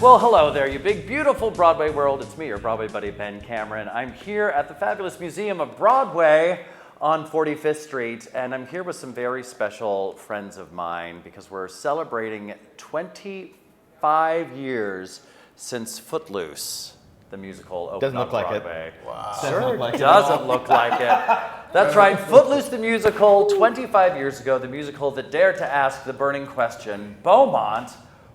Well, hello there, you big, beautiful Broadway world. It's me, your Broadway buddy, Ben Cameron. I'm here at the fabulous Museum of Broadway on 45th Street, and I'm here with some very special friends of mine because we're celebrating 25 years since Footloose, the musical, opened on Broadway. Wow. Doesn't look like it. That's right, Footloose the musical, 25 years ago, the musical that dared to ask the burning question, Beaumont,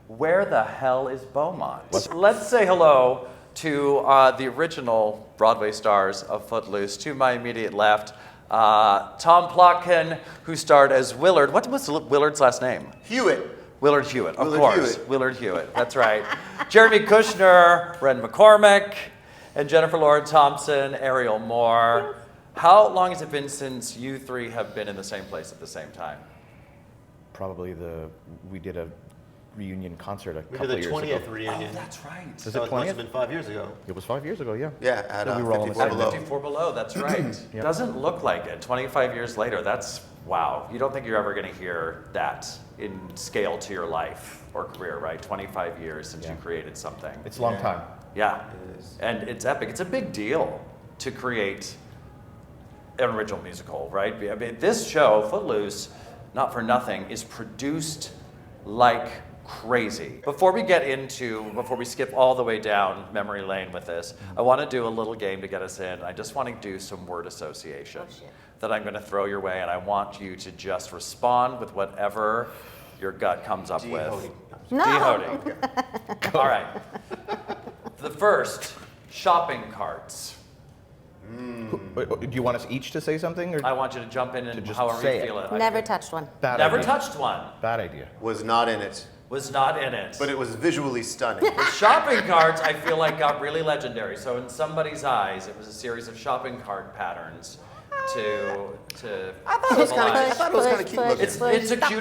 where the hell is Beaumont? Let's say hello to the original Broadway stars of Footloose. To my immediate left, Tom Plotkin, who starred as Willard. What was Willard's last name? Hewitt. Willard Hewitt, of Willard course. Hewitt. Willard Hewitt, that's right. Jeremy Kushnier, Ren McCormick, and Jennifer Lord Thompson, Ariel Moore. How long has it been since you three have been in the same place at the same time? Probably we did a reunion concert a We couple did of the years 20th ago. reunion. Oh, that's right. Was So it it must 20th? have been 5 years ago. It was 5 years ago, yeah. Yeah, at Yeah, we were all on the 54 same Below. 54 Below, that's right. Yep. Doesn't look like it. 25 years later, that's wow. You don't think you're ever going to hear that in scale to your life or career, right? 25 years since you created something. It's a long time. Yeah. It is. And it's epic. It's a big deal to create an original musical, right? I mean, this show, Footloose, not for nothing, is produced like crazy. Before we skip all the way down memory lane with this, I want to do a little game to get us in. I just want to do some word association that I'm going to throw your way, and I want you to just respond with whatever your gut comes up with. Dehody. Dehody. All right. The first, shopping carts. Do you want us each to say something? Or I want you to jump in and just however say you it. feel it. Never touched one. bad Never idea. touched one. Bad idea. Was not in it, Was not in it. but it was visually stunning. The shopping carts, I feel like, got really legendary. So in somebody's eyes, it was a series of shopping cart patterns to I thought it was kind of cute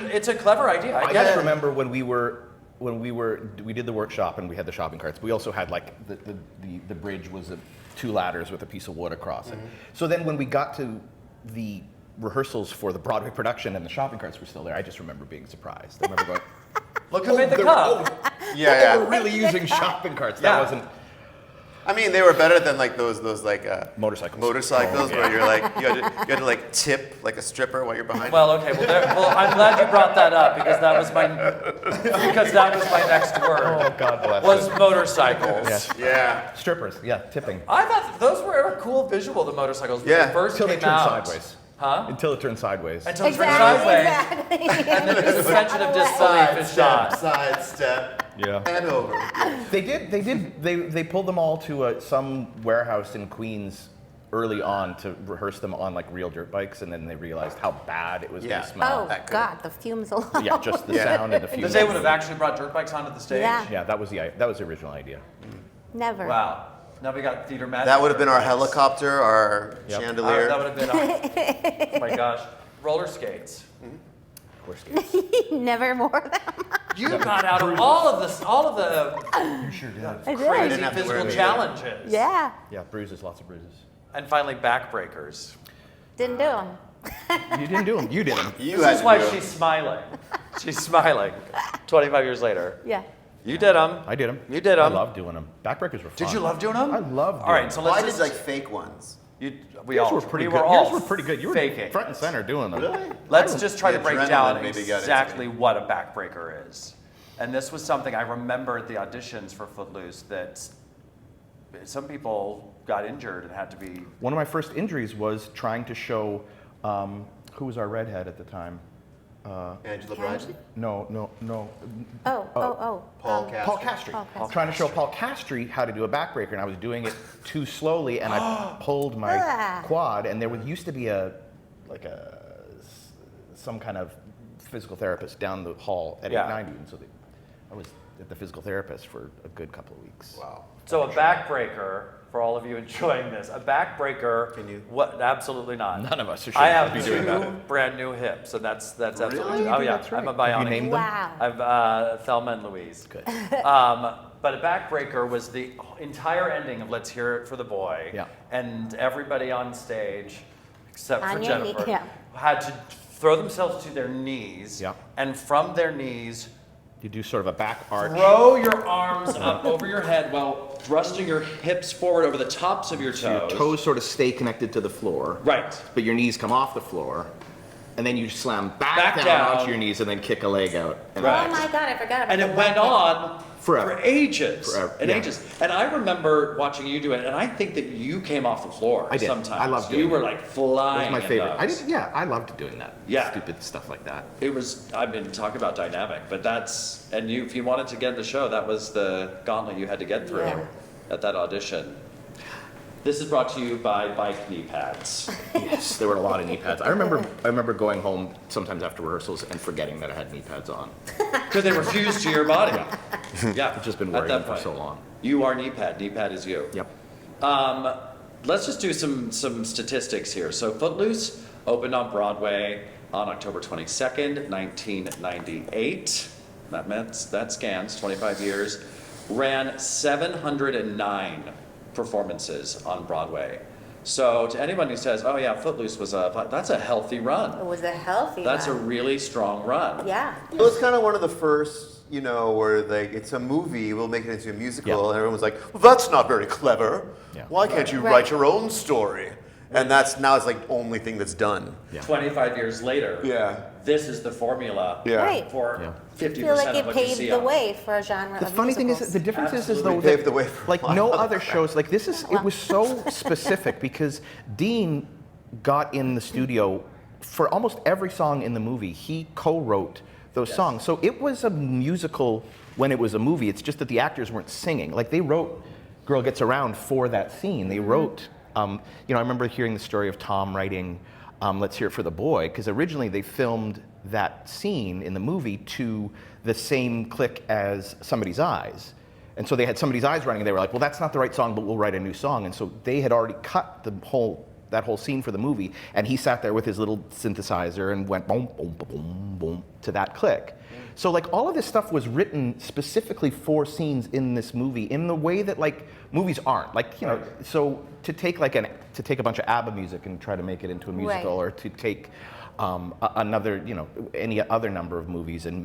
looking. it's a clever idea. I I get just it. remember when we did the workshop and we had the shopping carts. We also had like the bridge was two ladders with a piece of wood across it. So then when we got to the rehearsals for the Broadway production and the shopping carts were still there, I just remember being surprised. I remember going, Look who made the cut. Yeah, we're yeah. really using shopping carts. Yeah. That wasn't I mean, they were better than like those like motorcycles. motorcycles where you're like you had to like tip like a stripper while you're behind. Well, okay. Well, I'm glad you brought that up because that was my next word. Oh, God bless. Was motorcycles. Yes. Yeah. Strippers, yeah, tipping. I thought those were a cool visual. The motorcycles when Yeah. they first Until they came turned out. sideways. Huh? Until it turned sideways. Until it turned sideways, Exactly. and then the suspension of disbelief is shot. Side step. Yeah. And over. They pulled them all to some warehouse in Queens early on to rehearse them on like real dirt bikes, and then they realized how bad it was Yeah. going to smell. Oh, That could- God, the fumes alone. Yeah, just the Yeah. sound and the fumes. Because they would have actually brought dirt bikes onto the stage. Yeah. Yeah, that was the original idea. Never. Wow. Now we got theater magic. That would have been our dirt bikes. helicopter, our Yep. chandelier. That would have been. Oh my gosh. Roller skates. Of course. Never more of them. You got out of all of the You sure did. I I did. crazy didn't have to wear physical them. challenges. Yeah. Yeah, bruises, lots of bruises. And finally, backbreakers. Didn't do them. You didn't do them. You did them. You This had is to why do it. she's smiling. She's smiling. 25 years later. Yeah. You did them. I did them. You did I 'em. love doing them. Backbreakers were fun. Did you love doing them? I loved All right, doing so Well, I let's did just like fake ones. we Yours all were pretty we good. were all Yours were pretty good. You were faking. front and center doing them. Really? Let's just try to The break adrenaline down maybe got into exactly me. what a backbreaker is. And this was something I remember at the auditions for Footloose that some people got injured and had to be. One of my first injuries was trying to show who was our redhead at the time. Angela Bryson. No. Oh. Paul Castro. Paul Castry. Paul Castry. Trying to show Paul Castry how to do a backbreaker, and I was doing it too slowly, and I pulled my Ah. quad. And there used to be some kind of physical therapist down the hall at Yeah. 890, and so I was at the physical therapist for a good couple of weeks. Wow. So a backbreaker, for all of you enjoying this, a backbreaker. Can you- What? Absolutely not. None of us should I have be doing two that. brand new hips, and that's absolutely. Really? Oh yeah, That's right. I'm a Have you bionic. named them? Wow. I've Thelma and Louise. Good. But a backbreaker was the entire ending of Let's Hear It for the Boy. Yeah. And everybody on stage, except for On your knee, Jennifer, yeah. had to throw themselves to their knees. Yeah. And from their knees, You do sort of a back arch. Throw your arms up over your head while thrusting your hips forward over the tops of your toes. So your toes sort of stay connected to the floor. Right. But your knees come off the floor. And then you slam Back down down. onto your knees and then kick a leg out. And Right. Oh my God, I forgot about And the it went leg on Forever. for ages. Forever, And yeah. ages. And I remember watching you do it, and I think that you came off the floor I did. sometimes. I loved doing You were it. like That flying. was my favorite. in those. I loved doing that. Yeah. Stupid stuff like that. It was, I've been talking about dynamic, but that's, and you, if you wanted to get in the show, that was the gauntlet you had to get through Yeah. at that audition. This is brought to you by bike knee pads. Yes, there were a lot of knee pads. I remember going home sometimes after rehearsals and forgetting that I had knee pads on. Because they were fused to your body. Yeah. I've just been at wearing that them for point. so long. You are knee pad. Knee pad is you. Yep. Let's just do some statistics here. So Footloose opened on Broadway on October 22nd, 1998. That scans 25 years. Ran 709 performances on Broadway. So to anyone who says, "Oh yeah, Footloose was that's a healthy It run. was a healthy That's a one. really strong run." Yeah. It was kind of one of the first, you know, where like it's a movie, we'll make it into a musical, Yeah. and everyone was like, well, that's not very clever. Yeah. Why can't you Right. write your own story? And that's now it's like the only thing that's done. Yeah. 25 years later, Yeah. this is the formula Yeah. Right. for Yeah. 50% I feel like of it what you paved see the on. way for a genre The of funny thing is, musicals. the difference is Absolutely though, paved that, the way for a like lot no of other other shows, like this is, it was so specific because Dean got in the studio for almost every song in the movie. He co-wrote those Yes. songs, so it was a musical when it was a movie. It's just that the actors weren't singing. Like they wrote "Girl Gets Around" for that scene. They wrote, you know, I remember hearing the story of Tom writing "Let's Hear It for the Boy" because originally they filmed that scene in the movie to the same click as Somebody's Eyes. And so they had Somebody's Eyes running and they were like, well, that's not the right song, but we'll write a new song. And so they had already cut that whole scene for the movie, and he sat there with his little synthesizer and went boom, boom, boom, boom, boom to that click. So like all of this stuff was written specifically for scenes in this movie in the way that like movies aren't. Like, you know, so to take a bunch of ABBA music and try to make it into a musical, Right. or to take another, you know, any other number of movies and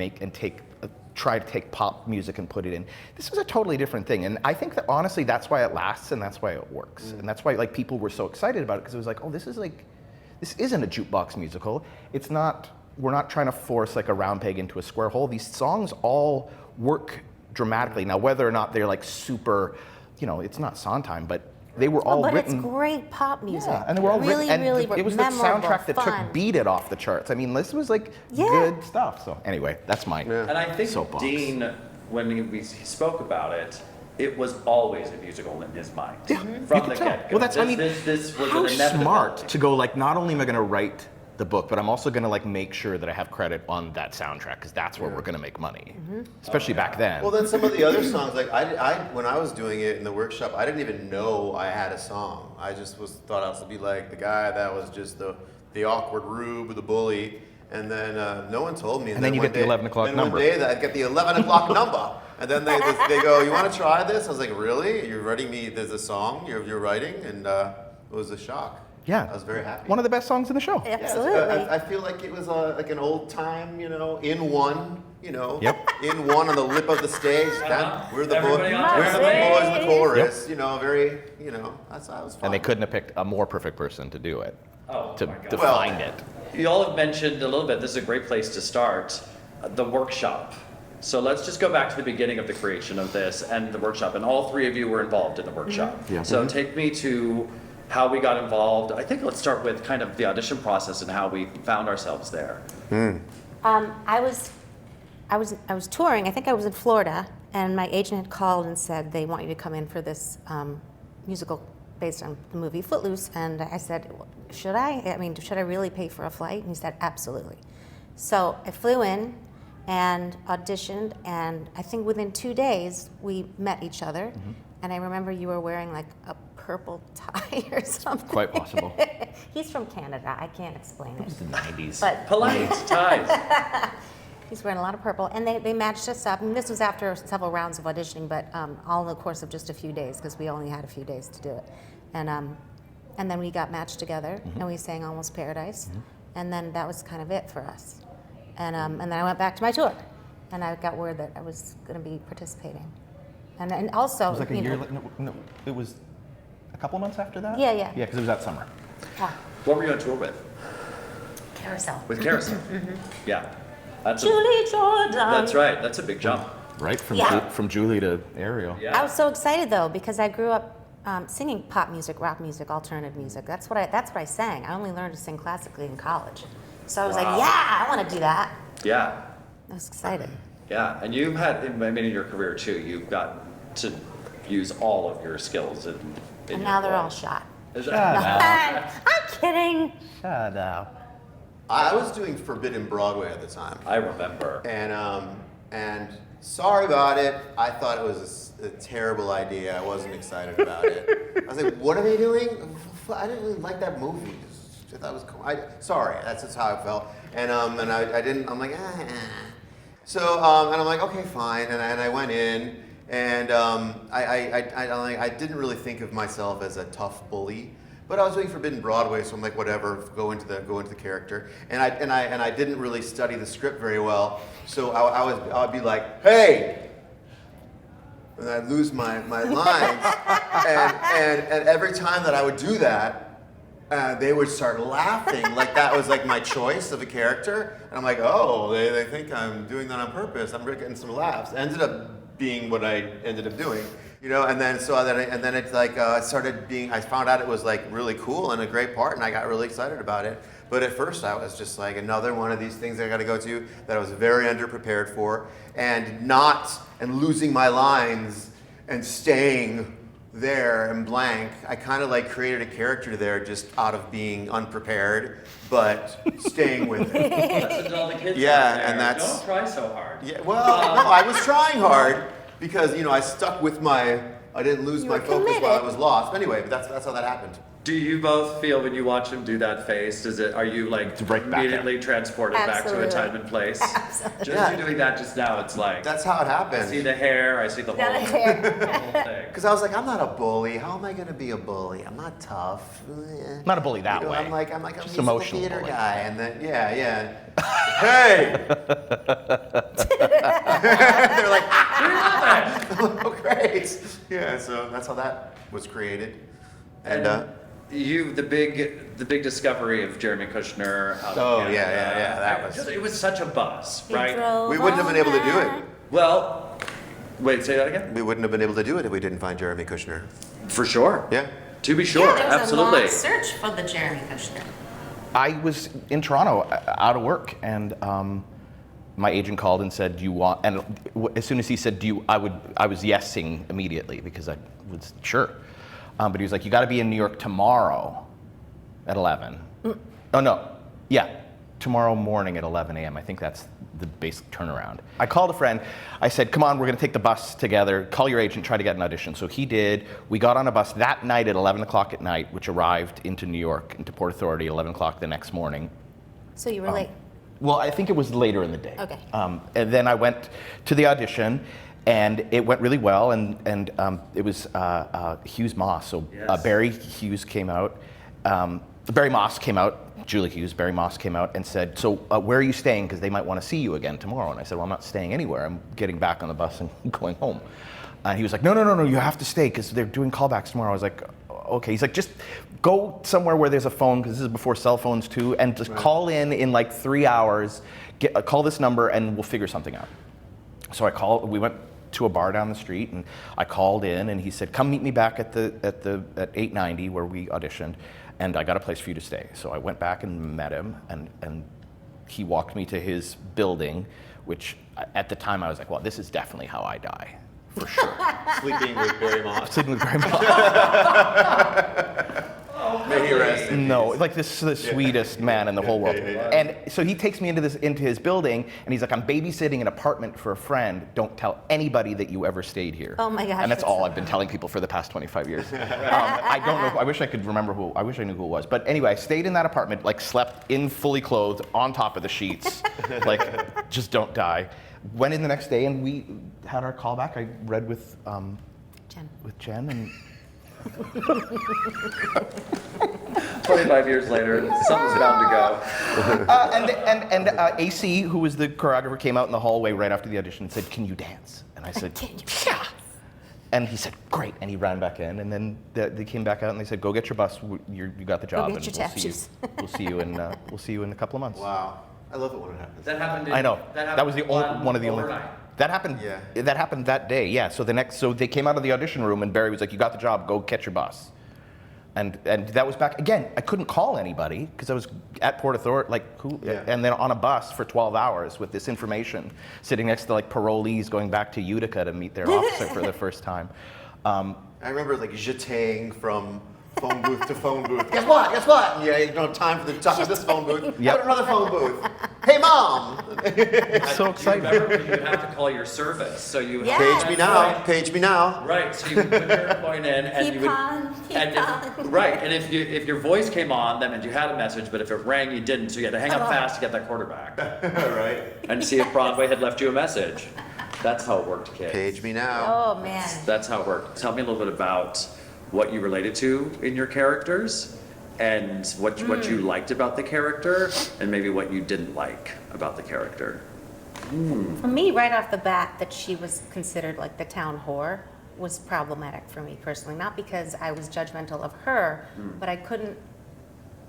try to take pop music and put it in. This was a totally different thing, and I think that honestly, that's why it lasts and that's why it works, and that's why like people were so excited about it because it was like, oh, this isn't a jukebox musical. It's not. We're not trying to force like a round peg into a square hole. These songs all work dramatically. Now, whether or not they're like super, you know, it's not Sondheim, but they were all but written. it's great pop music. Yeah, and they were all really, written, and really it was the memorable, soundtrack that fun. took Beat It off the charts. I mean, this was like Yeah. good stuff. So anyway, that's my And I think soapbox. Dean, when he spoke about it, it was always a musical in his mind. Yeah, From you the could tell. get-go. Well, that's, I mean, this was how an inevitability. smart to go like, not only am I going to write the book, but I'm also going to like make sure that I have credit on that soundtrack because that's where we're going to make money, especially back then. Well, then some of the other songs, like when I was doing it in the workshop, I didn't even know I had a song. I just thought I was to be like the guy that was just the awkward rube, the bully, and then no one told me. And then you one get the day- 11 o'clock then number. One day I'd get the 11 o'clock number, and then they go, "You want to try this?" I was like, "Really? You're writing me? There's a song you're writing?" And it was a shock. Yeah, I was very happy. One of the best songs in the show. Absolutely. I feel like it was like an old time, you know, in one, you know, Yep. in one on the lip of the stage. We're the Everybody on we're the stage. boys in the chorus, you know, very, you know, that was fun. And they couldn't have picked a more perfect person to do it, Oh, to my God. define it. You all have mentioned a little bit, this is a great place to start, the workshop. So let's just go back to the beginning of the creation of this and the workshop. And all three of you were involved in the workshop. Yeah. So take me to how we got involved. I think let's start with kind of the audition process and how we found ourselves there. I was touring. I think I was in Florida, and my agent had called and said they want you to come in for this musical based on the movie Footloose. And I said, should I? I mean, should I really pay for a flight? And he said, absolutely. So I flew in and auditioned, and I think within 2 days we met each other. And I remember you were wearing like a purple tie or something. Quite possible. He's from Canada. I can't explain it. The 90s. But Polite ties. he's wearing a lot of purple, and they matched us up. And this was after several rounds of auditioning, but all in the course of just a few days, because we only had a few days to do it. And then we got matched together, and we sang Almost Paradise, and then that was kind of it for us. And then I went back to my tour. and I got word that I was going to be participating. And also, It was like a you year. know, No, it was a couple months after that. Yeah, yeah. Yeah, because it was that summer. What were you on tour with? Carousel. With Carousel. Yeah. That's Julie Jordan. That's right. That's a big jump. Right from Yeah. from Julie to Ariel. Yeah. I was so excited though because I grew up singing pop music, rock music, alternative music. That's what I sang. I only learned to sing classically in college. So I was like, Wow. yeah, I want to do that. Yeah. I was excited. Yeah. And you've had, in your career too, you've gotten to use all of your skills in And your now they're all voice. shot. Is Shut that- up. I'm kidding. Shut up. I was doing Forbidden Broadway at the time, I remember. and sorry about it. I thought it was a terrible idea. I wasn't excited about it. I was like, what are they doing? I didn't really like that movie. I thought it was cool. Sorry, that's just how I felt. And I didn't. I'm like, So and I'm like, okay, fine. And I went in, and I didn't really think of myself as a tough bully. But I was doing Forbidden Broadway, so I'm like, whatever, go into the character. And I didn't really study the script very well, so I would be like, hey, and I'd lose my lines, and every time that I would do that, they would start laughing like that was like my choice of a character, and I'm like, oh, they think I'm doing that on purpose. I'm getting some laughs. Ended up being what I ended up doing. You know, and then it's like I found out it was like really cool and a great part, and I got really excited about it. But at first I was just like another one of these things I got to go to that I was very underprepared for, and losing my lines and staying there and blank. I kind of like created a character there just out of being unprepared, but staying with it. That's all the kids Yeah, out there. and that's- Don't try so hard. Yeah, well, no, I was trying hard because I stuck with I didn't lose You my were focus while I committed. was lost. But anyway, that's how that happened. Do you both feel when you watch him do that face, are you like right back immediately transported back to a Absolutely. time and place? Absolutely. Just Yeah. you doing that just now, it's like, That's how it I see happened. the hair, I see the Got a whole, hair. the whole thing. Because I was like, I'm not a bully. How am I going to be a bully? I'm not tough. Not a bully that way. I'm like a Just musical emotional theater bully. guy, and then yeah. Hey! They're like, oh great. Yeah, so that's how that was created. And The big discovery of Jeremy Kushnier. Out Oh, of yeah, Canada. yeah, that was- It was such a buzz, We right? drove we wouldn't have been able to do all it. night. Well, wait, say that again? We wouldn't have been able to do it if we didn't find Jeremy Kushnier. For sure. Yeah. To be sure, Yeah, there was absolutely. a long search for the Jeremy Kushnier. I was in Toronto out of work, and my agent called and said, "Do you want?" And as soon as he said, "Do you?" I was yesing immediately because I was sure. But he was like, "You got to be in New York tomorrow at 11." Oh no, yeah, tomorrow morning at 11 a.m. I think that's the basic turnaround. I called a friend. I said, "Come on, we're going to take the bus together. Call your agent, try to get an audition." So he did. We got on a bus that night at 11 o'clock at night, which arrived into New York, into Port Authority, 11 o'clock the next morning. So you were late. Well, I think it was later in the day. Okay. And then I went to the audition, and it went really well. And it was Hughes Moss. So Yes. Barry Hughes came out. Barry Moss came out. Julie Hughes, Barry Moss came out and said, "So where are you staying? Because they might want to see you again tomorrow." And I said, "Well, I'm not staying anywhere. I'm getting back on the bus and going home." And he was like, No, you have to stay because they're doing callbacks tomorrow. I was like, okay. He's like, just go somewhere where there's a phone, because this is before cell phones too, and just call in like 3 hours, call this number, and we'll figure something out. So we went to a bar down the street, and I called in, and he said, "Come meet me back at 890 where we auditioned, and I got a place for you to stay." So I went back and met him, and he walked me to his building, which at the time I was like, well, this is definitely how I die, for sure. Sleeping with Barry Moss. Sleeping with Barry Moss. May he rest in No, peace. like this is the sweetest man in the whole world. And so he takes me into his building, and he's like, "I'm babysitting an apartment for a friend. Don't tell anybody that you ever stayed here." Oh my gosh, And that's that's all so I've been telling people for the past 25 years. I don't know. I wish I could remember who. I wish I knew who it was. But anyway, I stayed in that apartment, like slept in fully clothed on top of the sheets, like just don't die. Went in the next day, and we had our call back. I read with Jen. Jen and. 25 years later, something's bound to go. And AC, who was the choreographer, came out in the hallway right after the audition and said, "Can you dance?" And I said, "Yeah." And he said, "Great." And he ran back in, and then they came back out and they said, "Go get your bus. You got the job, get and your we'll tap see you. shoes." We'll see you in a couple of months." Wow. I love it when it happens. That happened. I know. That was the one of the only. overnight. That happened. Yeah. That happened that day. Yeah. So they came out of the audition room, and Barry was like, "You got the job. Go catch your bus." And that was back again. I couldn't call anybody because I was at Port Authority, like who, Yeah. and then on a bus for 12 hours with this information, sitting next to like parolees going back to Utica to meet their officer for the first time. I remember like jeting from phone booth to phone booth. Guess what? Guess what? Yeah, you don't have time for the top of this phone booth. Yep. Go to another phone booth. Hey, mom. So excited. You remember when you have to call your service, so you Yeah. Page me now. Page me now. Right, so you would put your point in, and Keep you would, on, keep and on. right, and if your voice came on, that meant you had a message, but if it rang, you didn't, so you had to hang up fast to get that quarterback Right. and see if Broadway had left you a message. That's how it worked, kids. Page me now. Oh, man. That's how it worked. Tell me a little bit about what you related to in your characters, and what you liked about the character, and maybe what you didn't like about the character. For me, right off the bat, that she was considered like the town whore was problematic for me personally. Not because I was judgmental of her, but I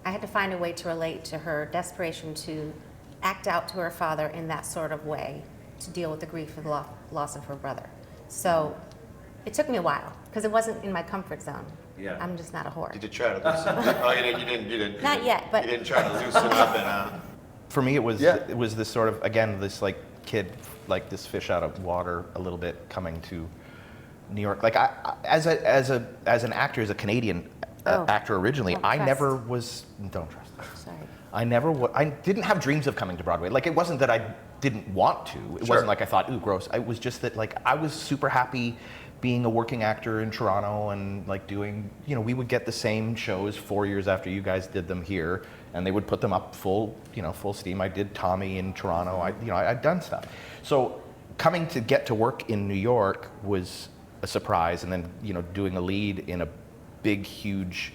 had to find a way to relate to her desperation to act out to her father in that sort of way to deal with the grief of the loss of her brother. So it took me a while because it wasn't in my comfort zone. Yeah. I'm just not a whore. Did you try to loosen up? Oh, you didn't. Not yet, but- You didn't try to loosen up and. For me, it was Yeah. this sort of, again, this like kid, like this fish out of water a little bit coming to New York. Like as an actor, as a Canadian actor originally, Don't I trust. never was. Don't trust. Sorry. I didn't have dreams of coming to Broadway. Like it wasn't that I didn't want to. It wasn't like I thought, ooh, gross. It was just that like I was super happy being a working actor in Toronto and like doing, we would get the same shows 4 years after you guys did them here, and they would put them up full steam. I did Tommy in Toronto. I'd done stuff. So coming to get to work in New York was a surprise, and then doing a lead in a big, huge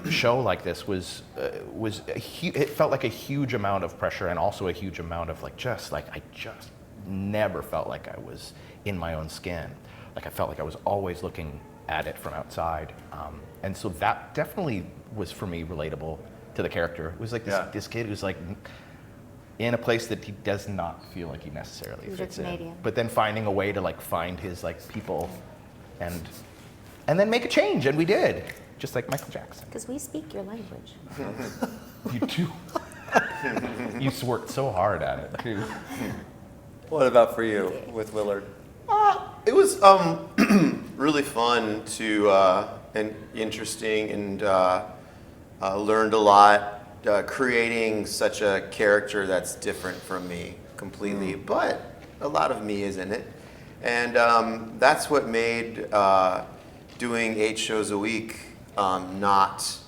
show like this was it felt like a huge amount of pressure, and also a huge amount of I just never felt like I was in my own skin. Like I felt like I was always looking at it from outside, and so that definitely was for me relatable to the character. It was like this kid who's like in a place that he does not feel like he necessarily He's fits Canadian. in, but then finding a way to like find his like people, and then make a change, and we did, just like Michael Jackson. Because we speak your language. You do. You worked so hard at it too. What about for you with Willard? It was really fun and interesting, and learned a lot. Creating such a character that's different from me completely, but a lot of me is in it, and that's what made doing 8 shows a week not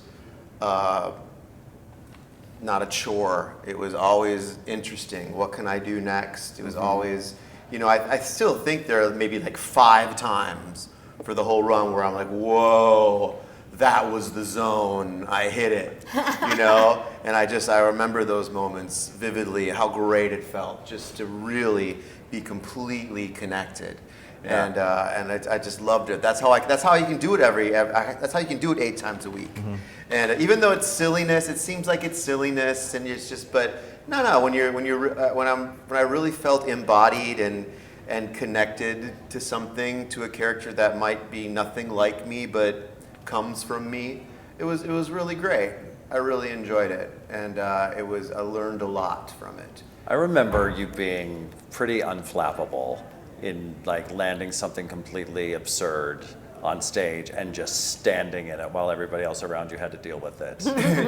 a chore. It was always interesting. What can I do next? It was always, I still think there are maybe like 5 times for the whole run where I'm like, whoa, that was the zone. I hit it, And I remember those moments vividly, how great it felt just to really be completely connected. Yeah. And I just loved it. That's how you can do it that's how you can do it 8 times a week. Mm-hmm. And even though it's silliness, it seems like it's silliness, and it's just, but no. When I really felt embodied and connected to something, to a character that might be nothing like me, but comes from me, it was really great. I really enjoyed it, and I learned a lot from it. I remember you being pretty unflappable in like landing something completely absurd on stage and just standing in it while everybody else around you had to deal with it.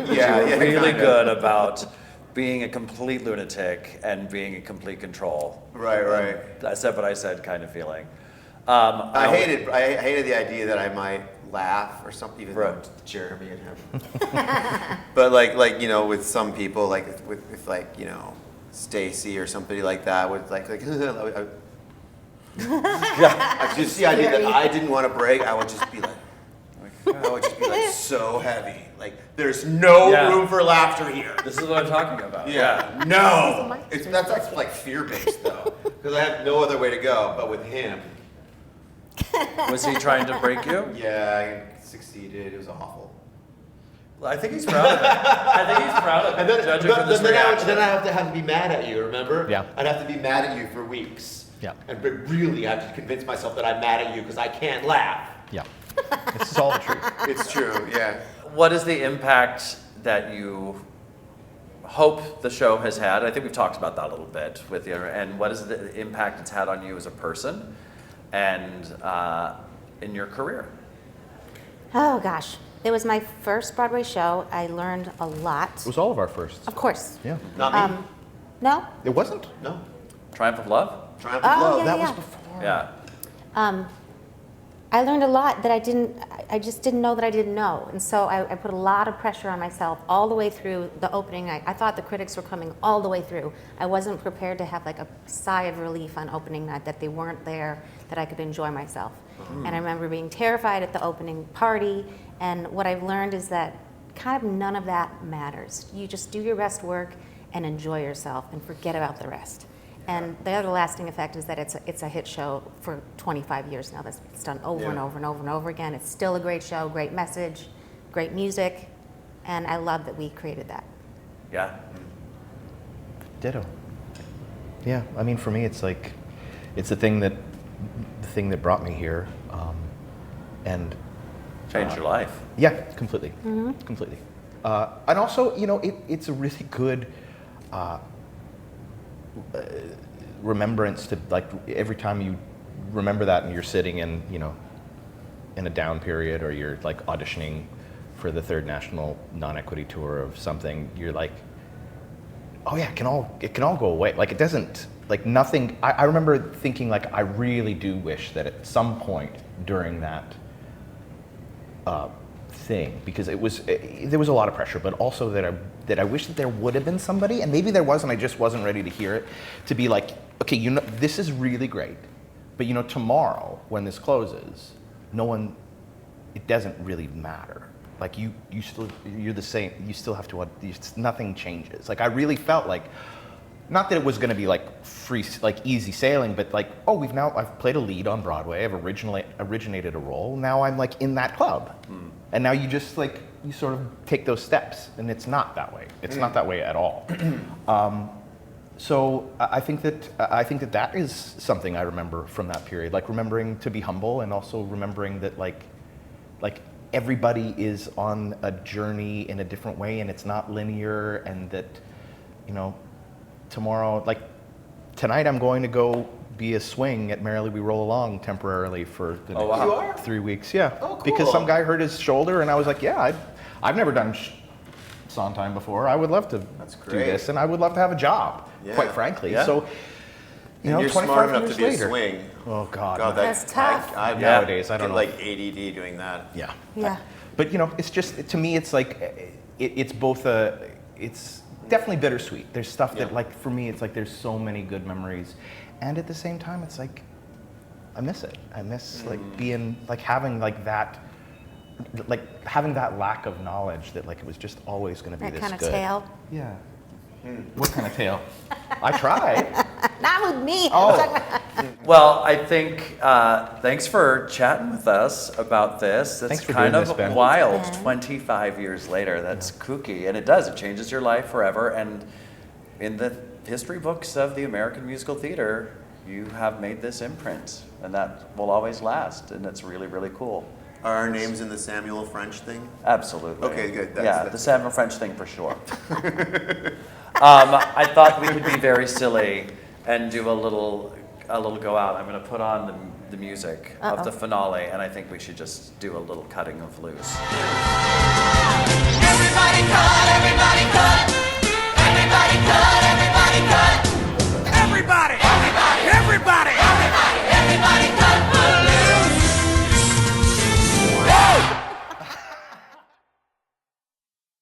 Yeah, Really kinda. good about being a complete lunatic and being in complete control. Right. I said what I said kind of feeling. I hated the idea that I might laugh or something, even though Right. Jeremy and him. But like with some people, like with Stacy or somebody like that, with just the idea that I didn't want to break, I would just be like, I would just be like so heavy. Like there's no Yeah. room for laughter here. This is what I'm talking about. Yeah. No. That's like fear-based though, because I have no other way to go. But with him, Was he trying to break you? yeah, I succeeded. It was awful. I think he's proud of it. I think he's proud of it. Judging from this reaction. then I have to be mad at you. Remember? Yeah. I'd have to be mad at you for weeks. Yeah. And but really, I have to convince myself that I'm mad at you because I can't laugh. Yeah. This is all the truth. It's true. Yeah. What is the impact that you hope the show has had? I think we've talked about that a little bit with you. And what is the impact it's had on you as a person and in your career? Oh gosh, it was my first Broadway show. I learned a lot. It was all of our firsts. Of course. Yeah. Not me. No? It wasn't? No. Triumph of Love? Triumph of Oh, Love. yeah, That yeah. was before. Yeah. I learned a lot that I just didn't know that I didn't know. And so I put a lot of pressure on myself all the way through the opening night. I thought the critics were coming all the way through. I wasn't prepared to have like a sigh of relief on opening night, that they weren't there, that I could enjoy myself. And I remember being terrified at the opening party. And what I've learned is that kind of none of that matters. You just do your best work and enjoy yourself and forget about the rest. And the other lasting effect is that it's a hit show for 25 years now. It's done over and over and over and over again. It's still a great show, great message, great music, and I love that we created that. Yeah. Ditto. Yeah, I mean, for me, it's like, it's the thing that brought me here, and Changed your life. yeah, completely, completely. And also, you know, it's a really good remembrance to, like, every time you remember that and you're sitting in, you know, in a down period, or you're like auditioning for the third national non-equity tour of something, you're like, oh yeah, it can all go away. Like, it doesn't, like, nothing. I remember thinking, like, I really do wish that at some point during that thing, because there was a lot of pressure, but also that I wish that there would have been somebody, and maybe there was, and I just wasn't ready to hear it, to be like, okay, you know, this is really great, but you know, tomorrow when this closes, it doesn't really matter. Like, you're the same. You still have to. Nothing changes. Like, I really felt like, not that it was going to be like free, like easy sailing, but like, oh, I've played a lead on Broadway. I've originated a role. Now I'm like in that club, and now you just like, you sort of take those steps, and it's not that way. It's not that way at all. So I think that is something I remember from that period, like remembering to be humble, and also remembering that like everybody is on a journey in a different way, and it's not linear, and that, you know, tomorrow, like tonight, I'm going to go be a swing at Merrily We Roll Along temporarily for the next You are? 3 weeks. Yeah. Oh, cool. Because some guy hurt his shoulder, and I was like, yeah, I've never done Sondheim before. I would love to That's do great. this, and I would love to have a job, Yeah. quite frankly. Yeah. So, you know, You're 25 smart enough years to be later. a swing. Oh God. God, That's tough. I Nowadays, I don't know. like ADD doing that. Yeah. Yeah. But you know, it's just, to me, it's like, it's both it's definitely bittersweet. There's stuff that, Yeah. like, for me, it's like there's so many good memories, and at the same time, it's like, I miss it. I miss like being, like, having like that, like having that lack of knowledge that like it was just always going to be That this kind of good. tale. Yeah. What kind of tale? I tried. Not with me. Oh. Well, I think thanks for chatting with us about this. That's Thanks for kind doing of this, Ben. wild. Thanks, Ben. 25 years later, that's kooky, and it does. It changes your life forever. And in the history books of the American musical theater, you have made this imprint, and that will always last. And it's really, really cool. Are our names in the Samuel French thing? Absolutely. Okay, good. Yeah, the Samuel French thing for sure. I thought we could be very silly and do a little go out. I'm going to put on the music of the finale, and I think we should just do a little cutting of loose. Everybody cut, everybody cut.